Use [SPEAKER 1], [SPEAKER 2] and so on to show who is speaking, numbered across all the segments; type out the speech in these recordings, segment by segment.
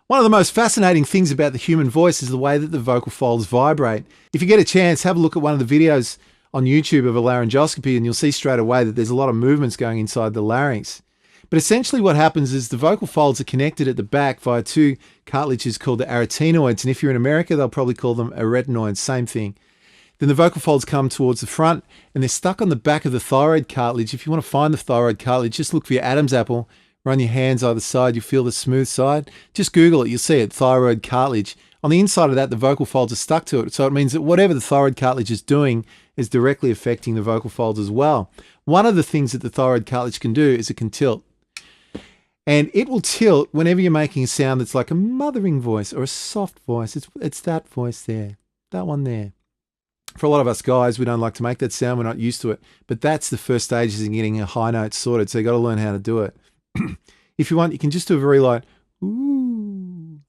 [SPEAKER 1] One of the most fascinating things about the human voice is the way that the vocal folds vibrate. If you get a chance, have a look at one of the videos on YouTube of a laryngoscopy and you'll see straight away that there's a lot of movements going inside the larynx. But essentially what happens is the vocal folds are connected at the back via two cartilages called the arytenoids. And if you're in America, they'll probably call them arytenoids, same thing. Then the vocal folds come towards the front and they're stuck on the back of the thyroid cartilage. If you want to find the thyroid cartilage, just look for your Adam's apple. Run your hands either side, you feel the smooth side. Just Google it, you'll see it, thyroid cartilage. On the inside of that, the vocal folds are stuck to it. So it means that whatever the thyroid cartilage is doing is directly affecting the vocal folds as well. One of the things that the thyroid cartilage can do is it can tilt. And it will tilt whenever you're making a sound that's like a mothering voice or a soft voice. It's that voice there, that one there. For a lot of us guys, we don't like to make that sound. We're not used to it. But that's the first stages in getting a high note sorted. So you've got to learn how to do it. If you want, you can just do a very light ooh,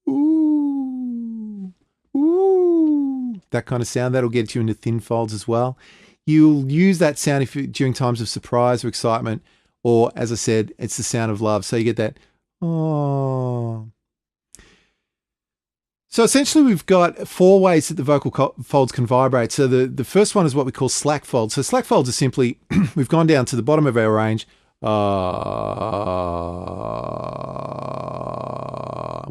[SPEAKER 1] ooh, ooh, that kind of sound. That'll get you into thin folds as well. You'll use that sound during times of surprise or excitement, or as I said, it's the sound of love. So you get that, oh. So essentially we've got four ways that the vocal folds can vibrate. So the first one is what we call slack folds. So slack folds are simply, we've gone down to the bottom of our range. And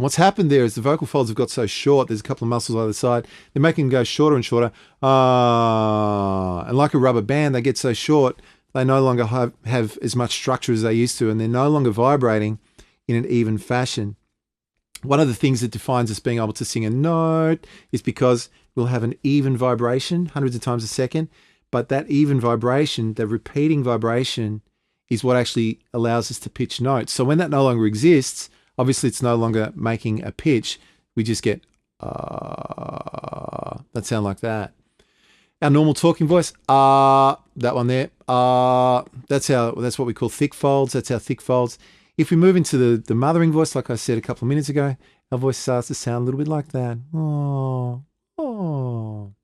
[SPEAKER 1] what's happened there is the vocal folds have got so short, there's a couple of muscles either side, they're making them go shorter and shorter. And like a rubber band, they get so short, they no longer have as much structure as they used to, and they're no longer vibrating in an even fashion. One of the things that defines us being able to sing a note is because we'll have an even vibration, hundreds of times a second, but that even vibration, the repeating vibration, is what actually allows us to pitch notes. So when that no longer exists, obviously it's no longer making a pitch. We just get that sound like that. Our normal talking voice, that one there, that's what we call thick folds. That's our thick folds. If we move into the mothering voice, like I said a couple of minutes ago, our voice starts to sound a little bit like that. Oh, oh.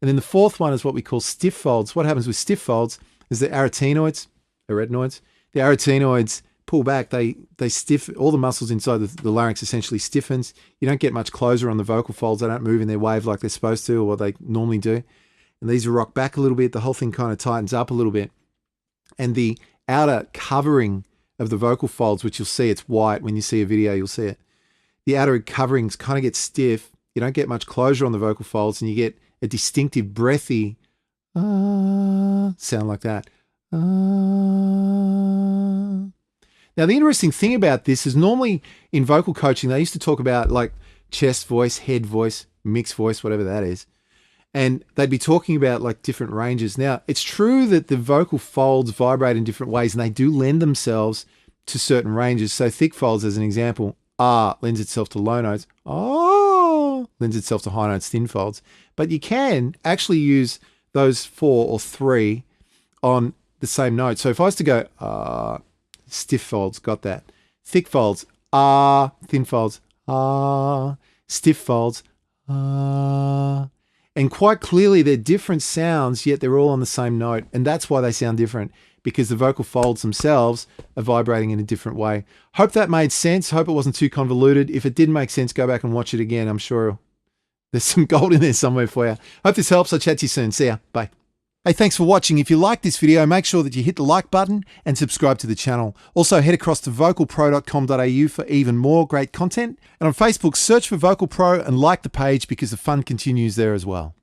[SPEAKER 1] And then the fourth one is what we call stiff folds. What happens with stiff folds is the arytenoids, the arytenoids pull back, they stiffen, all the muscles inside the larynx essentially stiffens. You don't get much closure on the vocal folds. They don't move in their wave like they're supposed to or what they normally do. And these rock back a little bit. The whole thing kind of tightens up a little bit. And the outer covering of the vocal folds, which you'll see, it's white. When you see a video, you'll see it. The outer coverings kind of get stiff. You don't get much closure on the vocal folds and you get a distinctive breathy sound like that. Now, the interesting thing about this is normally in vocal coaching, they used to talk about like chest voice, head voice, mixed voice, whatever that is. And they'd be talking about like different ranges. Now, it's true that the vocal folds vibrate in different ways and they do lend themselves to certain ranges. So thick folds, as an example, lends itself to low notes. Lends itself to high notes, thin folds. But you can actually use those four or three on the same note. So if I was to go, stiff folds, got that. Thick folds, thin folds, stiff folds, and quite clearly they're different sounds, yet they're all on the same note. And that's why they sound different, because the vocal folds themselves are vibrating in a different way. Hope that made sense. Hope it wasn't too convoluted. If it didn't make sense, go back and watch it again. I'm sure there's some gold in there somewhere for you. Hope this helps. I'll chat to you soon. See ya. Bye. Hey, thanks for watching. If you like this video, make sure that you hit the like button and subscribe to the channel. Also, head across to vocalpro.com.au for even more great content. And on Facebook, search for Vocal Pro and like the page because the fun continues there as well.